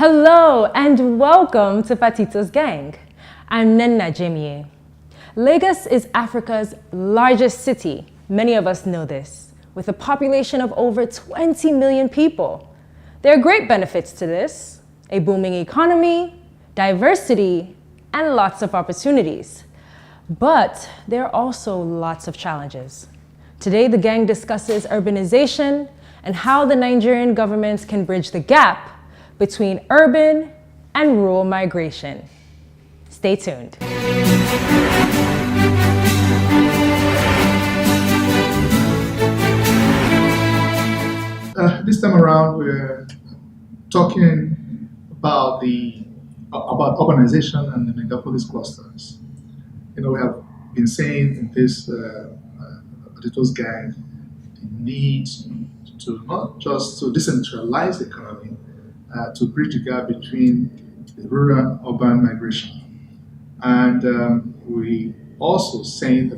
Hello and welcome to Patito's Gang. I'm Nenna Jemie. Lagos is Africa's largest city. Many of us know this, with a population of over 20 million people. There are great benefits to this: a booming economy, diversity, and lots of opportunities. But there are also lots of challenges. Today, the gang discusses urbanization and how the Nigerian government can bridge the gap between urban and rural migration. Stay tuned. This time around, we're talking about urbanization and the megalopolis clusters. We have been saying in this Potatoes Gang the need to not just to decentralize the economy, to bridge the gap between the rural and urban migration. And we also saying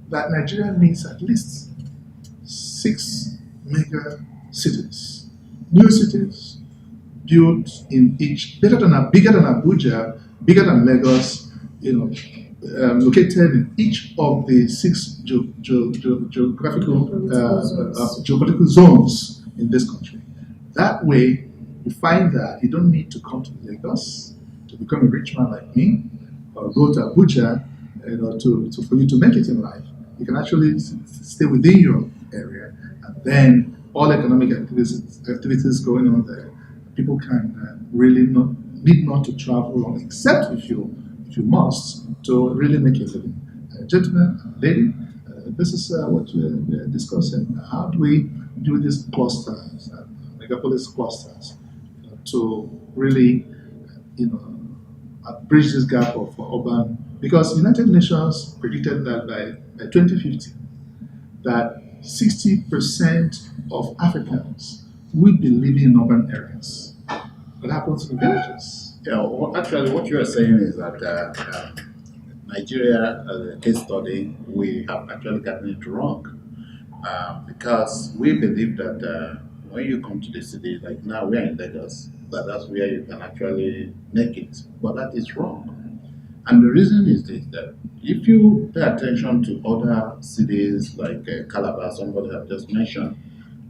that Nigeria needs at least 6 mega cities, new cities built in each, bigger than Abuja, bigger than Lagos, located in each of the 6 geopolitical zones in this country. That way, you find that you don't need to come to Lagos to become a rich man like me, or go to Abuja, for you to make it in life. You can actually stay within your area, and then all economic activities going on there, people can really need not to travel long, except if you must, to really make a living. Gentlemen and lady, this is what we're discussing. How do we do these clusters, megapolis clusters, to really, bridge this gap of urban? Because United Nations predicted that by 2050, that 60% of Africans will be living in urban areas. What happens to the villages? Yeah, actually, what you are saying is that Nigeria, as a case study, we have actually gotten it wrong, because we believe that when you come to the city, like now we are in Lagos, that's where you can actually make it. But that is wrong. And the reason is this, that if you pay attention to other cities like Calabar, somebody have just mentioned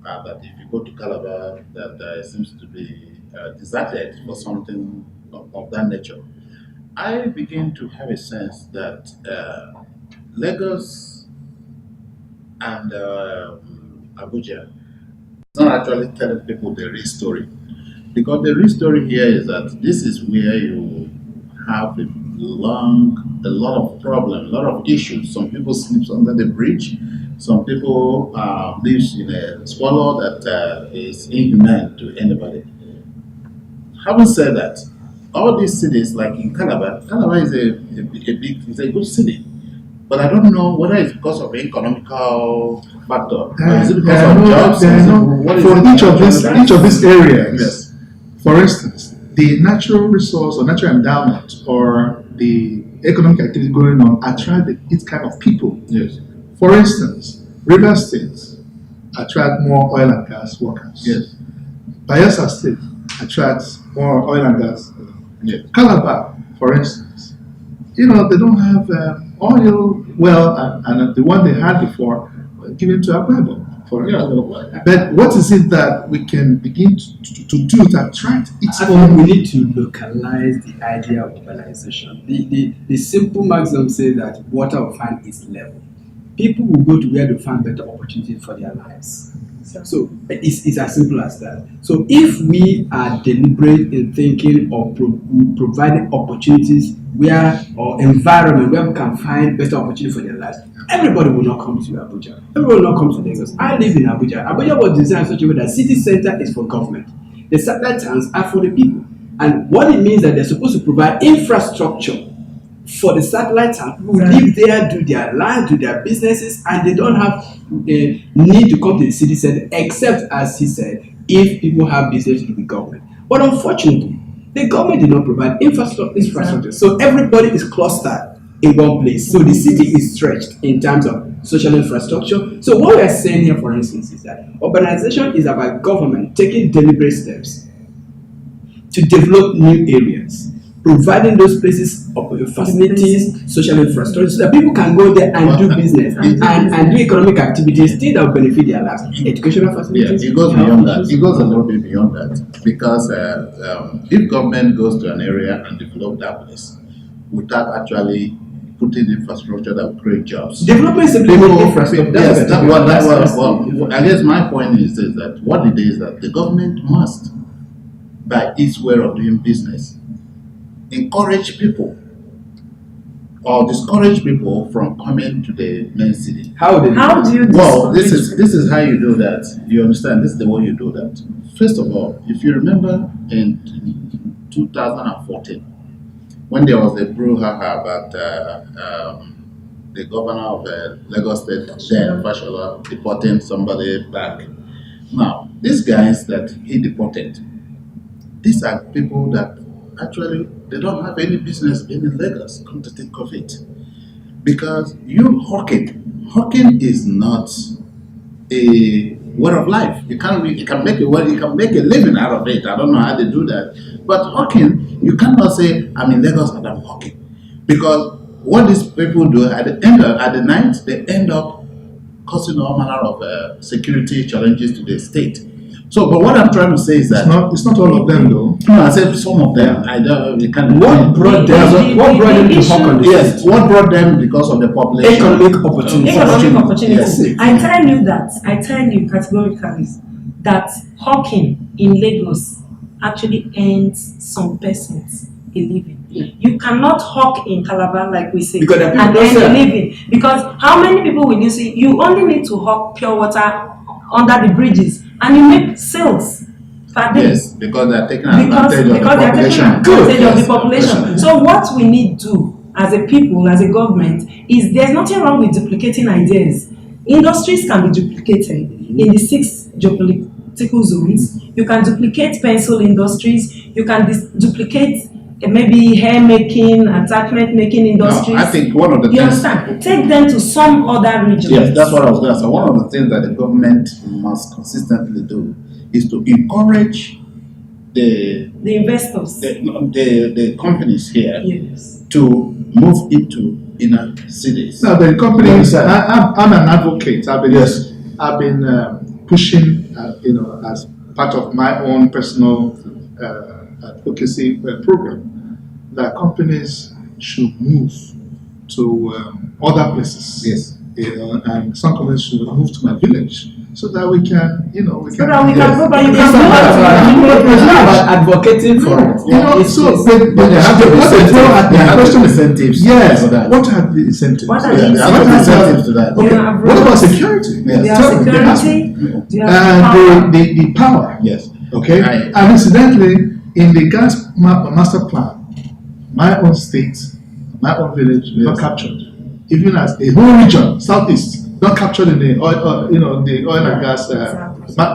that if you go to Calabar, that it seems to be deserted for something of that nature. I begin to have a sense that Lagos and Abuja is not actually telling people the real story. Because the real story here is that this is where you have a lot of problems, a lot of issues. Some people sleep under the bridge. Some people live in a squalor that is inhumane to anybody. Having said that, all these cities, like in Calabar is a good city. But I don't know whether it's because of economical factor, or is it because of jobs? For each of these areas, yes. For instance, the natural resource or natural endowment or the economic activity going on attract each kind of people. Yes. For instance, River State attract more oil and gas workers. Yes. Bayelsa State attracts more oil and gas. Yes. Calabar, for instance, they don't have oil well, and the one they had before given to Agbebo. But what is it that we can begin to do to attract its I own? think we need to localize the idea of urbanization. The simple maxim says that water will find its level. People will go to where they find better opportunities for their lives. So it's as simple as that. So if we are deliberate in thinking of providing opportunities or environment where we can find better opportunity for their lives, everybody will not come to Abuja. Everybody will not come to Lagos. I live in Abuja. Abuja was designed in such a way that city center is for government. The satellite towns are for the people. And what it means that they're supposed to provide infrastructure for the satellite town. People will live there, do their life, do their businesses, and they don't have a need to come to the city center, except, as he said, if people have business with the government. But unfortunately, the government did not provide infrastructure. So everybody is clustered in one place. So the city is stretched in terms of social infrastructure. So what we are saying here, for instance, is that urbanization is about government taking deliberate steps to develop new areas, providing those places of facilities, social infrastructure, so that people can go there and do business and do economic activities, still that will benefit their lives. Educational facilities. Yeah, it goes beyond that. It goes a little bit beyond that because if government goes to an area and develop that place without actually putting infrastructure that will create jobs. Development is simply infrastructure. Yes, I guess my point is that what it is that the government must, by its way of doing business, encourage people or discourage people from coming to the main city. How do you Well, this is how you do that. You understand? This is the way you do that. First of all, if you remember in 2014, when there was a brouhaha about the governor of Lagos State, then Fashola, deporting somebody back. Now, these guys that he deported, these are people that actually they don't have any business being in Lagos, come to think of it. Because hawking is not a way of life. You can make a living out of it. I don't know how they do that. But hawking, you cannot say I'm in Lagos and I'm hawking. Because what these people do at the night, they end up causing all manner of security challenges to the state. So, but what I'm trying to say is that it's not all of them though. No, I said some of them. I don't. You can't. What brought them to hawk on the Yes, what brought them because of the population. Economic opportunity. Yes. Yes. I tell you categorically that hawking in Lagos actually earns some persons a living. You cannot hawk in Calabar like we say Because the people and don't earn sell. a living. Because how many people will you see? You only need to hawk pure water under the bridges and you make sales per day. Yes, because they're taking advantage of the Because they're taking population. advantage of the Yes, population. So what we need to do as a people, as a government, is there's nothing wrong with duplicating ideas. Industries can be duplicated in the 6 geopolitical zones. You can duplicate pencil industries. You can duplicate maybe hair making, attachment making industries. No, I think one of the You things. understand? Take them to some other region. Yes, that's what I was going to say. One of the things that the government must consistently do is to encourage the investors. the companies here Yes. to move into inner cities. Now the companies, Yes. I'm an advocate. Yes. I've been pushing, as part of my own personal advocacy program, that companies should move to other places. Yes. And some companies should move to my village so that we can, So that we can provide you It's not about advocating for it. they have to incentives. Yes. For that. What are the incentives? What are the Yeah, there are no incentives to that. You Okay. have What about roads. security? Do you Yes. have Tell me, they have- security? Do you have power? And the power. Yes. Okay. Right. And incidentally, in the gas master plan, my own state, my own village, not Yes. captured. Even as a whole region, southeast, not captured in the oil, the oil and gas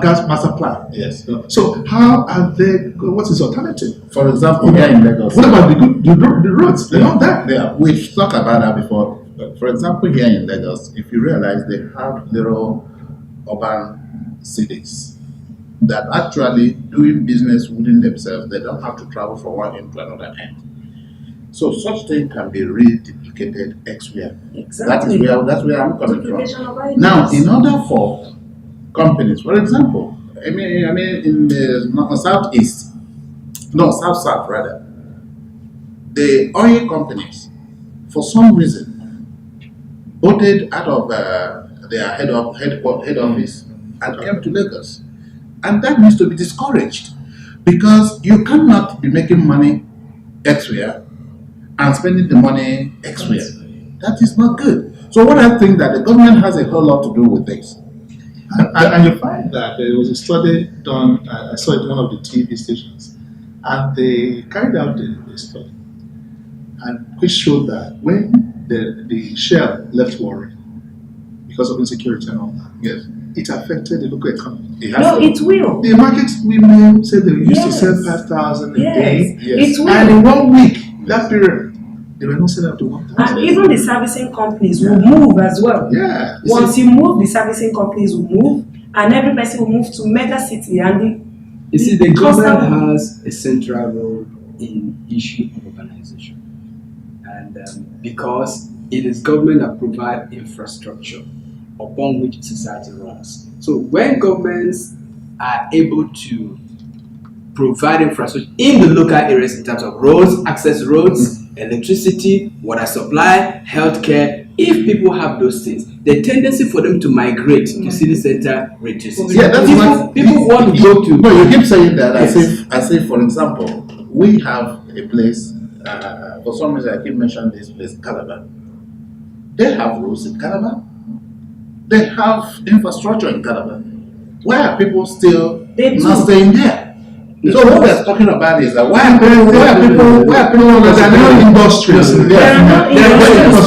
gas master plan. Yes. So how are they? What is the alternative? For example, here in Lagos. What about the roads? They're not there. Yeah, we've talked about that before. For example, here in Lagos, if you realize they have little urban cities that actually doing business within themselves, they don't have to travel from one end to another end. So such thing can be reduplicated elsewhere. Exactly. That's where I'm coming Duplication of from. ideas. Now, in order for companies, for example, I mean in the southeast, no south rather, the oil companies, for some reason, voted out of their head office and came to Lagos, and that needs to be discouraged because you cannot be making money elsewhere and spending the money elsewhere. That is not good. So what I think that the government has a whole lot to do with this. And you find that there was a study done, I saw it on one of the TV stations, and they carried out the study, and which showed that when the shell left Warri because of insecurity and all that, Yes. it affected the local economy. It has No, to. it will. The market women said they used to Yes. sell 5,000 a Yes. day, Yes. It will. and in 1 week, that period, they were not selling up to 1,000. And even the servicing companies will move as well. Yeah. You Once you move, the servicing companies will move, and every person will move to mega city, and You see, the government has a central role in issue of urbanization, and because it is government that provide infrastructure upon which society runs. So when governments are able to provide infrastructure in the local areas in terms of roads, access roads, electricity, water supply, healthcare, if people have those things, the tendency for them to migrate to city center reduces. Yeah, that's people want to go to. No, you keep saying that Yes. as if, for example, we have a place. For some reason, I keep mentioning this place, Calabar. They have roads in Calabar. They have infrastructure in Calabar. Why are people still not staying there? So what we're talking about is that why are people There are no industries.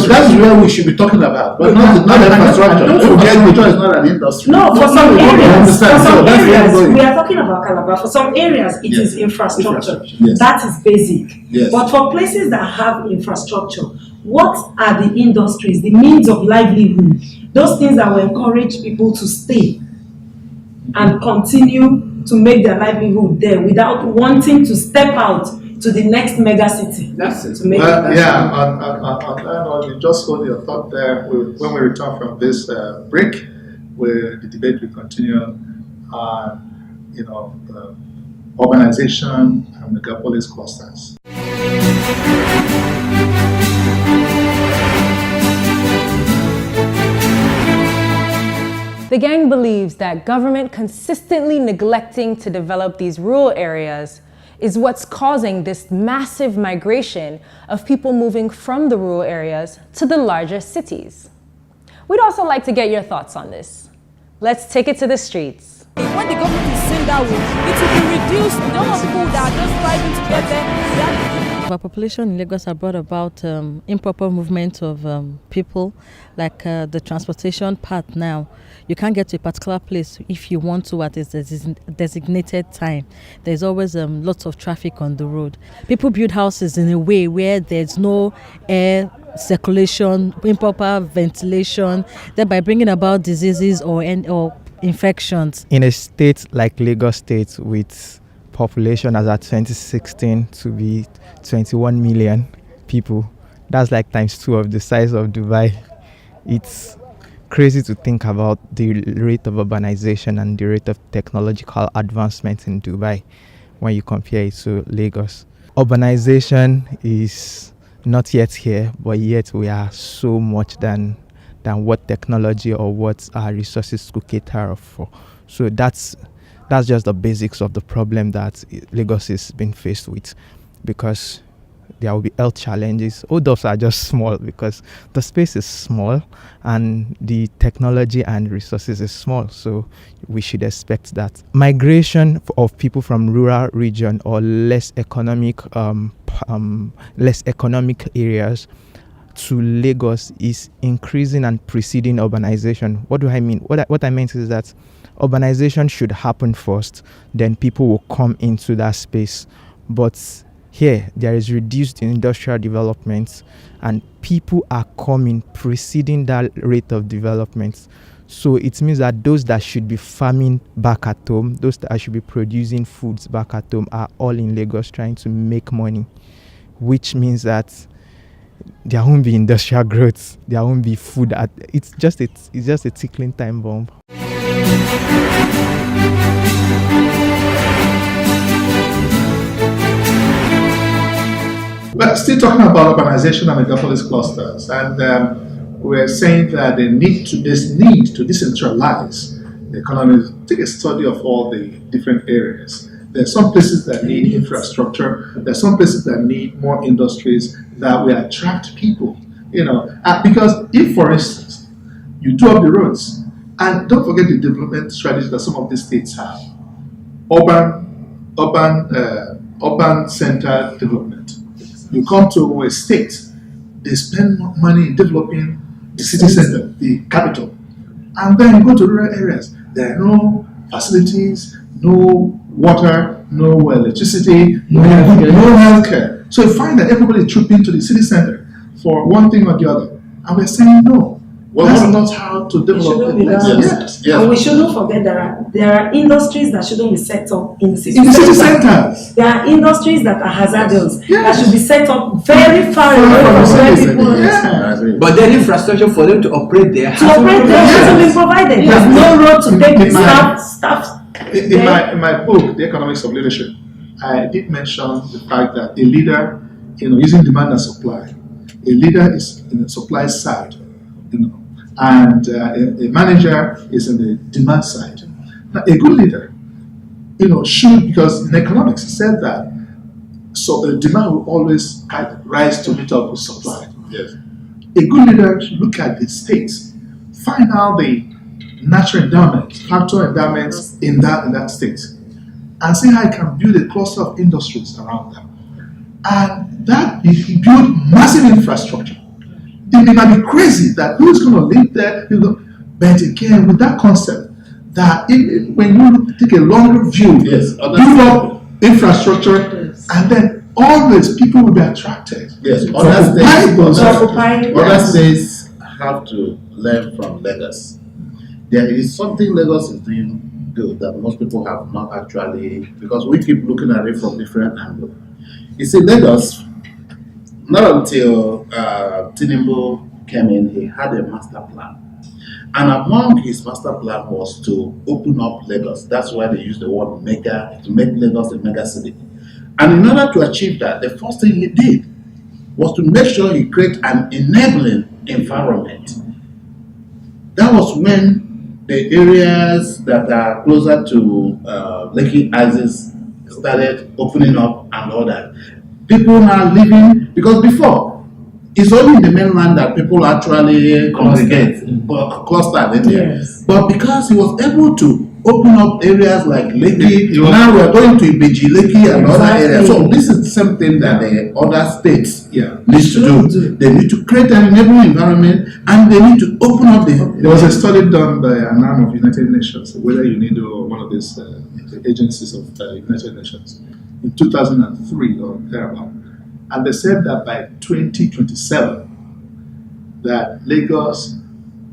That's where we should be talking about, but not infrastructure. don't forget Infrastructure is not an industry. No, for some areas, That's we are talking about Calabar. For some areas, it is infrastructure. Yes. That is basic. Yes. But for places that have infrastructure, what are the industries, the means of livelihood, those things that will encourage people to stay and continue to make their livelihood there without wanting to step out to the next mega city? That's it. To make it On that note, you just hold your thought there. When we return from this break, where the debate will continue on, the urbanization and megapolis clusters. The gang believes that government consistently neglecting to develop these rural areas is what's causing this massive migration of people moving from the rural areas to the larger cities. We'd also like to get your thoughts on this. Let's take it to the streets. When the government is seen that way, it will be reduced. We don't want people that are just striving to get there. Our population in Lagos have brought about improper movement of people, like the transportation part now. You can't get to a particular place if you want to at a designated time. There's always lots of traffic on the road. People build houses in a way where there's no air circulation, improper ventilation, thereby bringing about diseases or infections. In a state like Lagos State, with population as at 2016 to be 21 million people, that's like times 2 of the size of Dubai. It's crazy to think about the rate of urbanization and the rate of technological advancement in Dubai when you compare it to Lagos. Urbanization is not yet here, but yet we are so much than what technology or what our resources could cater for. So that's just the basics of the problem that Lagos is being faced with, because there will be health challenges. Odors are just small because the space is small and the technology and resources is small. So we should expect that. Migration of people from rural region or less economic areas to Lagos is increasing and preceding urbanization. What do I mean? What I meant is that urbanization should happen first, then people will come into that space. But here, there is reduced industrial development and people are coming preceding that rate of development. So it means that those that should be farming back at home, those that should be producing foods back at home are all in Lagos trying to make money, which means that there won't be industrial growth, there won't be food. It's just a tickling time bomb. But still talking about urbanization and megapolis clusters, and we're saying that this need to decentralize the economy. Take a study of all the different areas. There are some places that need infrastructure. There are some places that need more industries that will attract people. Because if, for instance, you do up the roads, and don't forget the development strategies that some of these states have. Urban center development. You come to a state, they spend money in developing the city center, the capital, and then you go to rural areas. There are no facilities, no water, no electricity, no healthcare. So you find that everybody is trooping to the city center for one thing or the other. And we're saying no. That's not how to develop a place. Yes. And we shouldn't forget there are industries that shouldn't be set up in the city centers. There are industries that are hazardous that Yes. should be set up very far away from where people Yeah. But then infrastructure for them to operate there to operate there has to be provided. There's no road to take In my- staff. In my book, The Economics of Leadership, I did mention the fact that a leader, using demand and supply, a leader is in the supply side, and a manager is in the demand side. Now, a good leader, should, because in economics, it said that demand will always rise to meet up with supply. Yes. A good leader should look at the states, find out the natural endowments, factor endowments in that state, and see how it can build a cluster of industries around them. And that if you build massive infrastructure, it might be crazy that who's going to live there, but again, with that concept, that when you take a longer view, Yes, build up infrastructure, and then always people will be attracted. Yes, to other states have to learn from Lagos. There is something Lagos is doing good that most people have not actually, because we keep looking at it from different angles. You see, Lagos, not until Tinubu came in, he had a master plan. And among his master plan was to open up Lagos. That's why they use the word mega, to make Lagos a mega city. And in order to achieve that, the first thing he did was to make sure he created an enabling environment. That was when the areas that are closer to Lekki Axis started opening up and all that. People now living, because before, it's only in the mainland that people actually congregate, clustered in there. Yes. But because he was able to open up areas like Lekki, now we're going to Ibeji, Lekki and other areas. So this is the same thing that the other states need to do. They need to create an enabling environment and they need to open up the... There was a study done by an arm of United Nations, whether you need one of these agencies of United Nations, in 2003 or thereabout. And they said that by 2027, that Lagos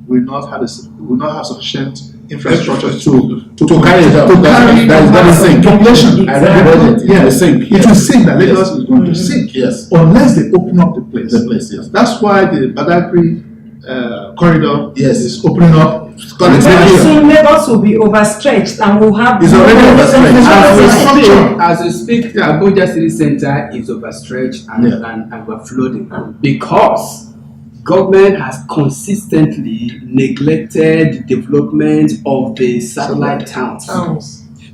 will not have sufficient infrastructure to carry it out. That is sink. Population. I read it. Yeah, It sink. It will sink. That Lagos is going to sink. Yes. Unless they open up the place. Yes. That's why the Badagry corridor is opening up. Soon Lagos will be overstretched and will have. It's already overstretched. As we speak, Abuja City Center is overstretched and overflowing because government has consistently neglected development of the satellite towns.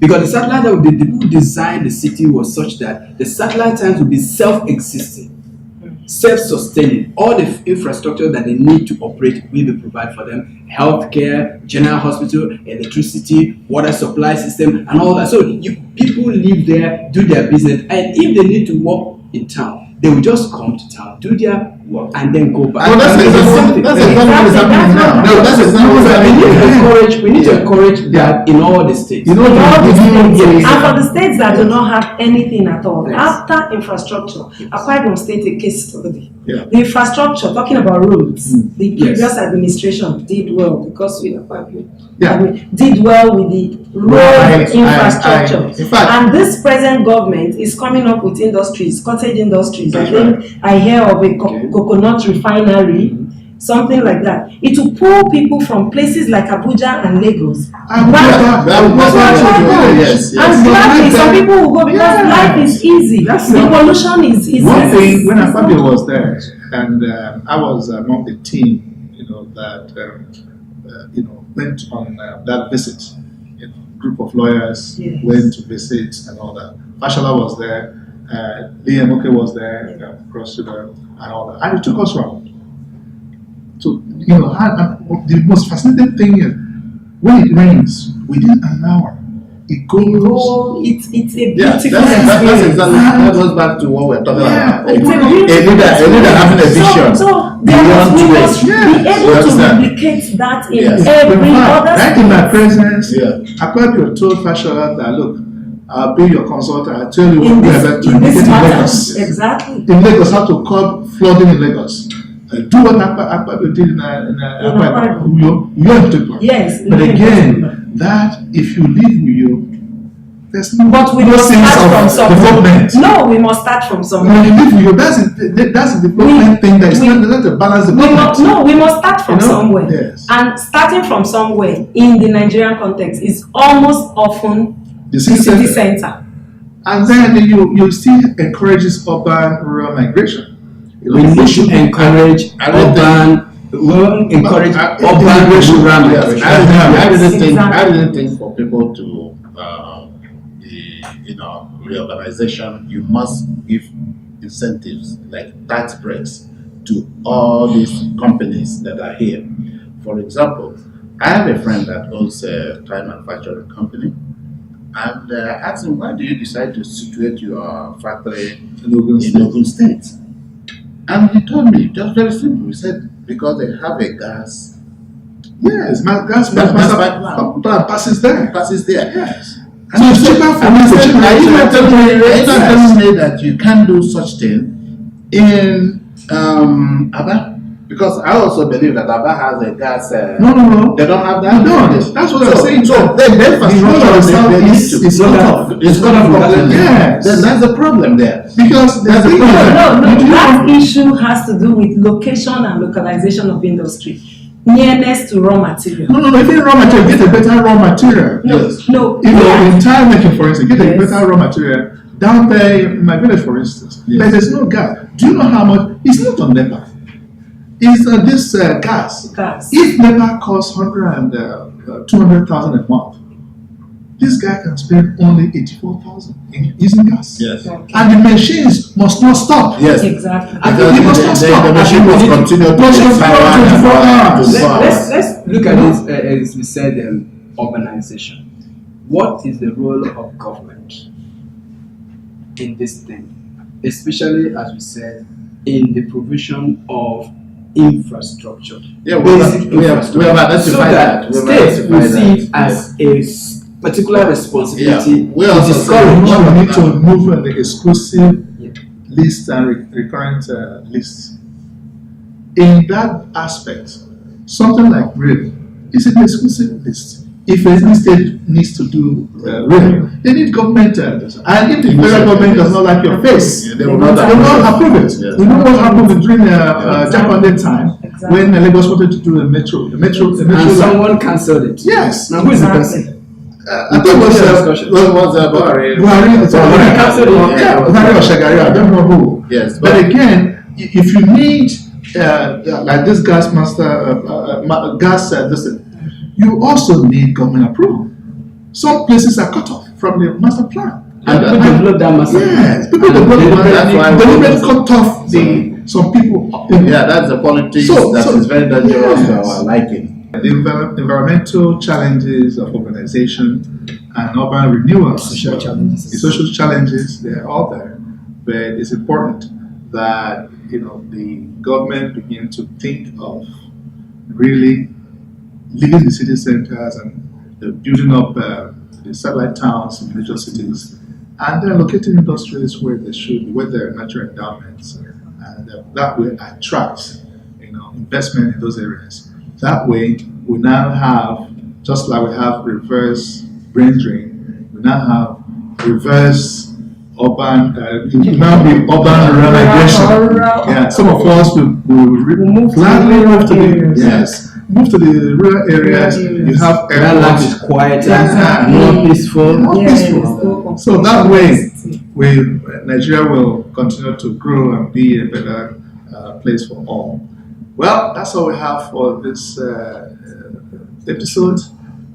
Because the satellite that the people who designed the city was such that the satellite towns will be self-existing, self-sustaining. All the infrastructure that they need to operate will be provided for them: healthcare, general hospital, electricity, water supply system, and all that. So people live there, do their business, and if they need to work in town, they will just come to town, do their work, and then go back. Well, that's exactly what is happening now. No, that's exactly what is happening. We need to encourage that in all the states. And for the states that do not have anything at all, after infrastructure, Akwa Ibom State a case study. The infrastructure, talking about roads, the previous administration did well because we did well with the road infrastructure. And this present government is coming up with industries, cottage industries. I think I hear of a coconut refinery, something like that. It will pull people from places like Abuja and Lagos. And gladly, some people will go because life is easy. The pollution is easy. One thing, when Akpabio was there, and I was among the team, that went on that visit. Group of lawyers went to visit and all that. Fashola was there. Liam Oke was there, Cross River, and all that. And it took us around. So, the most fascinating thing is when it rains, within an hour, it goes. It's a beautiful that's experience. that goes back to what we're talking about. It's a A leader having a vision. So we must be able to replicate that in every other Right in my state. presence, Akpabio told Fashola that, look, I'll be your consultant. I'll tell you what we have to do in Lagos. Exactly. In Lagos, how to curb flooding in Lagos. do what Akpabio did in Uyo took part. Yes. But again, that if you leave Uyo, there's no, But we no must sense start from of somewhere. development. No, we must start from somewhere. When you leave Uyo, that's the development thing that is not a balanced development. We must start from somewhere. Yes. And starting from somewhere in the Nigerian context is almost often the city center. And then you still encourages urban-rural migration. We need to encourage urban rural migration. I didn't think for people to reorganization, you must give incentives like tax breaks to all these companies that are here. For example, I have a friend that owns a toy manufacturing company, and I asked him, why do you decide to situate your factory in Ogun State? And he told me, just very simple, he said, because they have a gas. Yes, gas passes there. Passes there. Yes. And so it's cheaper for me. Are you not telling me that you can't do such thing in Aba? Because I also believe that Aba has a gas. No. They don't have that. No, that's what I'm saying. So the infrastructure is cut off. It's cut off. Yes. Then that's the problem there. Because that's the problem. No. That issue has to do with location and localization of industry. Nearness to raw material. No. If you raw material, get a better raw material. No. In tire making, for instance, get a better raw material. Down there in my village, for instance, there's no gas. Do you know how much? It's not on NEPA. It's this gas. If NEPA costs 200,000 a month, this guy can spend only 84,000 in using gas. Yes. Okay. And the machines must not stop. Yes. Exactly. And they must not stop. The machine must continue to 24 hours. Let's look at this, as we said, urbanization. What is the role of government in this thing? Especially, as we said, in the provision of infrastructure. Yeah, we have identified so that states will see it as a particular responsibility. We need to move the exclusive list and recurrent list. In that aspect, something like rail is an exclusive list. If any state needs to do rail, they need government. And if the federal government does not like your face, they will not approve it. Yes. You know what happened during Japan time when Lagos wanted to do a metro. And someone cancelled it. Yes. Now who is the person? I think it was Buhari. Buhari or Shagari, I don't know who. Yes, but again, if you need like this gas you also need government approval. Some places are cut off from the master plan. And people develop that master plan. Yes, people develop cut off some people. Yeah, that's the politics that is very dangerous to our liking. The environmental challenges of urbanization and urban renewal, the social challenges, they're all there. But it's important that the government begin to think of really leaving the city centers and building up the satellite towns in major cities, and then locating industries where they should be, where there are natural endowments, and that will attract investment in those areas. That way, we now have, just like we have reverse brain drain, we now have reverse urban, now be urban rural migration. Yeah, some of us will gladly move to the move to the rural areas. You have that life is quieter, more peaceful. So that way, Nigeria will continue to grow and be a better place for all. Well, that's all we have for this episode,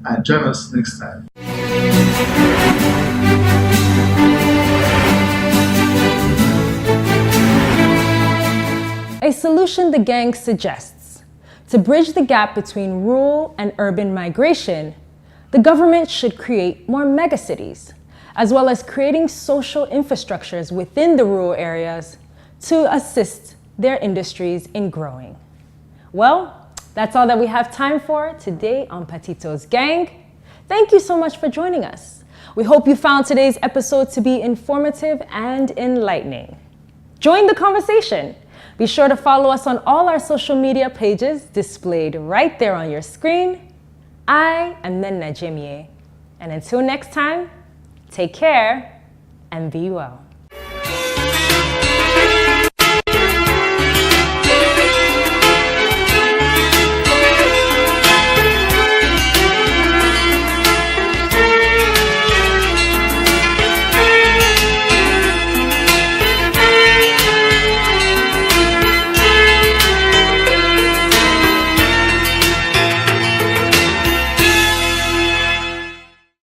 and join us next time. A solution the gang suggests: to bridge the gap between rural and urban migration, the government should create more megacities, as well as creating social infrastructures within the rural areas to assist their industries in growing. Well, that's all that we have time for today on Patito's Gang. Thank you so much for joining us. We hope you found today's episode to be informative and enlightening. Join the conversation. Be sure to follow us on all our social media pages displayed right there on your screen. I am Nenna Jimye. And until next time, take care and be well.